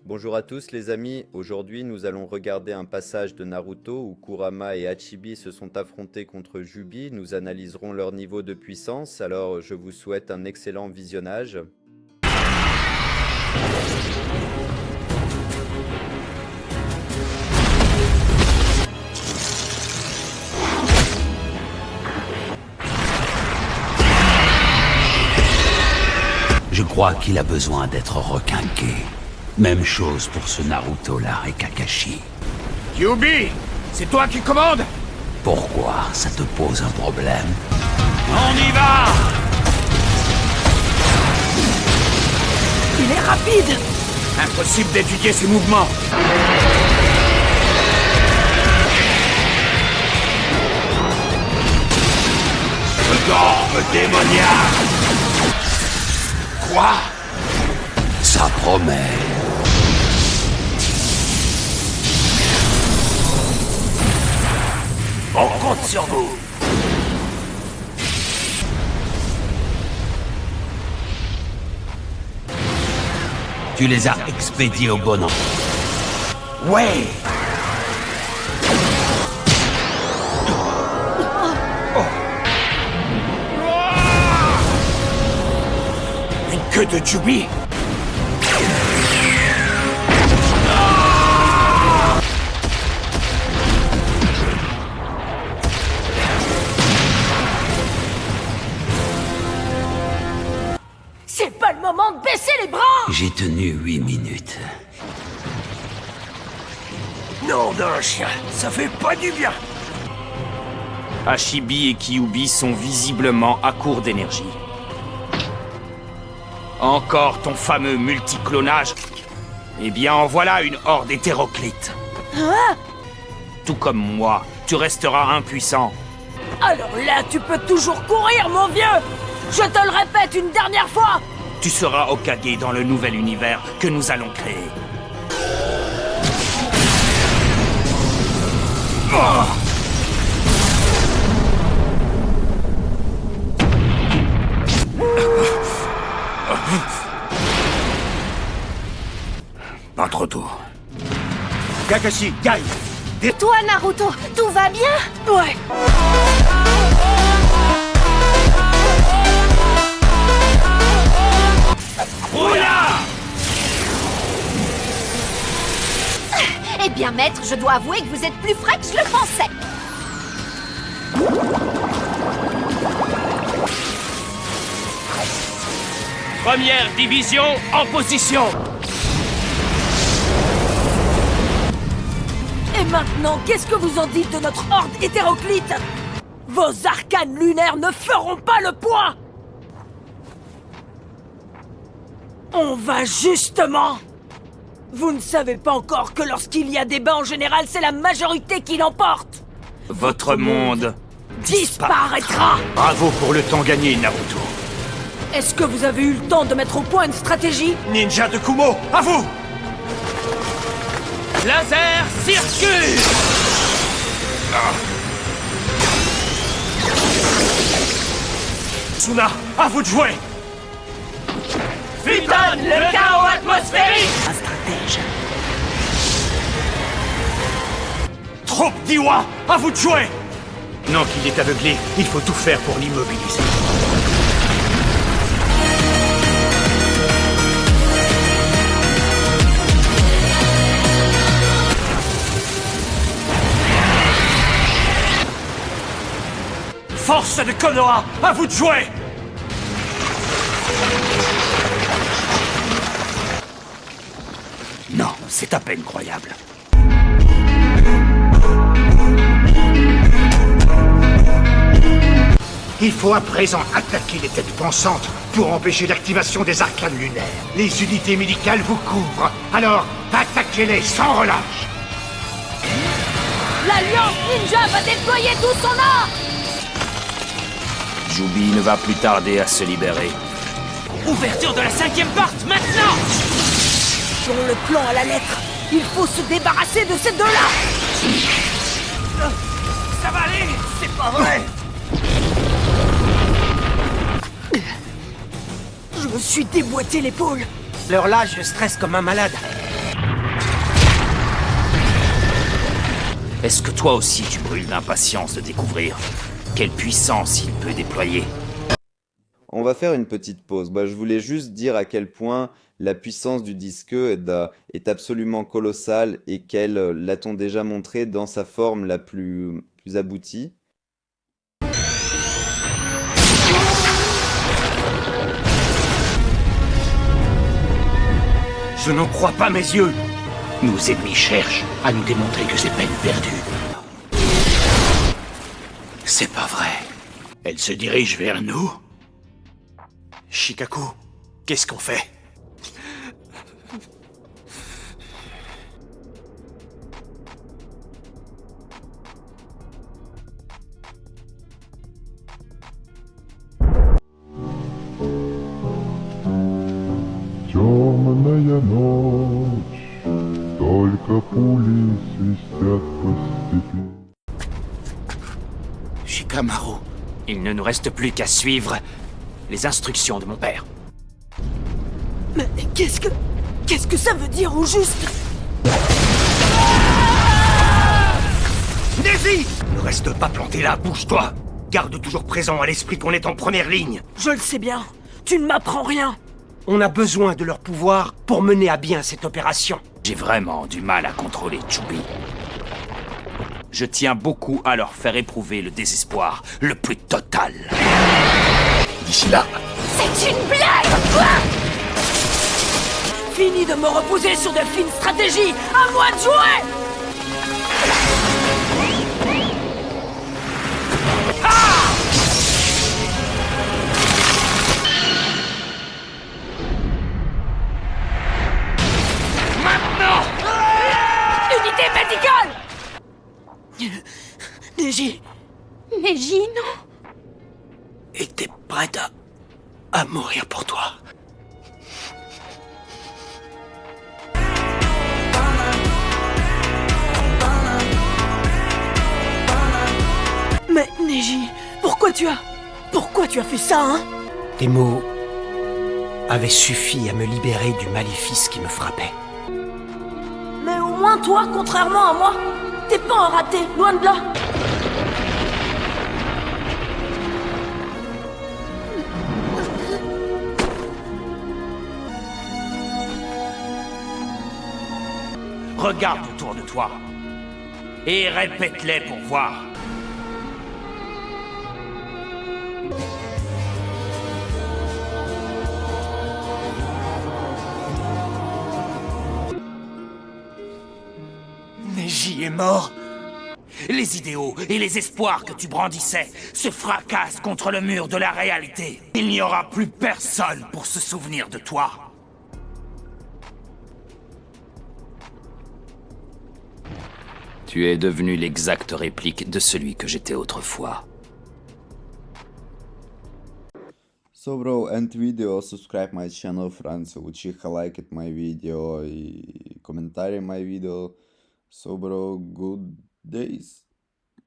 Bonjour à tous les amis, aujourd'hui nous allons regarder un passage de Naruto où Kurama et Hachibi se sont affrontés contre Jubi. Nous analyserons leur niveau de puissance, alors je vous souhaite un excellent visionnage. Je crois qu'il a besoin d'être requinqué. Même chose pour ce Naruto-là et Kakashi. Kyuubi, c'est toi qui commandes? Pourquoi ça te pose un problème? On y va! Il est rapide! Impossible d'étudier ses mouvements. Gorme démoniaque! Quoi? Ça promet. On compte sur vous! Tu les as expédiés au bon endroit. Ouais! Une queue de Jubi! C'est pas le moment de baisser les bras! J'ai tenu 8 minutes. Nom d'un chien, ça fait pas du bien! Hachibi et Kyuubi sont visiblement à court d'énergie. Encore ton fameux multiclonage? Eh bien, en voilà une horde hétéroclite. Hein? Tout comme moi, tu resteras impuissant. Alors là, tu peux toujours courir, mon vieux! Je te le répète une dernière fois! Tu seras Hokage dans le nouvel univers que nous allons créer. Pas trop tôt. Kakashi, Gai! Toi, Naruto, tout va bien? Ouais! Brouillard! Eh bien, maître, je dois avouer que vous êtes plus frais que je le pensais. Première division en position! Et maintenant, qu'est-ce que vous en dites de notre horde hétéroclite? Vos arcanes lunaires ne feront pas le poids! On va justement! Vous ne savez pas encore que lorsqu'il y a débat en général, c'est la majorité qui l'emporte! Votre monde Disparaîtra! Bravo pour le temps gagné, Naruto. Est-ce que vous avez eu le temps de mettre au point une stratégie? Ninja de Kumo, à vous! Laser circule! Tsuna, à vous de jouer! Futon, le chaos atmosphérique! Un stratège. Trop d'Iwa, à vous de jouer! Non, qu'il est aveuglé, il faut tout faire pour l'immobiliser. Force de Konoha, à vous de jouer! Non, c'est à peine croyable. Il faut à présent attaquer les têtes pensantes pour empêcher l'activation des arcanes lunaires. Les unités médicales vous couvrent, alors attaquez-les sans relâche. L'Alliance Ninja va déployer tout son art! Jubi ne va plus tarder à se libérer. Ouverture de la 5e porte, maintenant! Selon le plan à la lettre, il faut se débarrasser de ces deux-là! Ça va aller! C'est pas vrai! Je me suis déboîté l'épaule. Alors là, je stresse comme un malade. Est-ce que toi aussi tu brûles d'impatience de découvrir quelle puissance il peut déployer? On va faire une petite pause. Je voulais juste dire à quel point la puissance du disque est absolument colossale et qu'elle l'a-t-on déjà montré dans sa forme la plus aboutie. Je n'en crois pas mes yeux. Nos ennemis cherchent à nous démontrer que c'est peine perdue. C'est pas vrai. Elle se dirige vers nous? Shikaku, qu'est-ce qu'on fait? Темная ночь, только пули свистят по степи. Shikamaru, Il ne nous reste plus qu'à suivre les instructions de mon père. Mais qu'est-ce que ça veut dire au juste? Neji! Ne reste pas planté là, bouge-toi! Garde toujours présent à l'esprit qu'on est en première ligne. Je le sais bien. Tu ne m'apprends rien. On a besoin de leur pouvoir pour mener à bien cette opération. J'ai vraiment du mal à contrôler Chubby. Je tiens beaucoup à leur faire éprouver le désespoir le plus total. D'ici là, C'est une blague, quoi! Fini de me reposer sur de fines stratégies. À moi de jouer. Unité médicale! Neji, Neji, non. et t'es prête à mourir pour toi. mais Neji, pourquoi tu as fait ça, hein? Tes mots avaient suffi à me libérer du maléfice qui me frappait. Mais au moins toi, contrairement à moi, t'es pas un raté, loin de là. Regarde autour de toi et répète-les pour voir. Neji est mort. Les idéaux et les espoirs que tu brandissais se fracassent contre le mur de la réalité. Il n'y aura plus personne pour se souvenir de toi. Tu es devenu l'exacte réplique de celui que j'étais autrefois. So bro, end video, subscribe my channel, friends, учиха лайкать my video и комментарий my video. So bro, good days.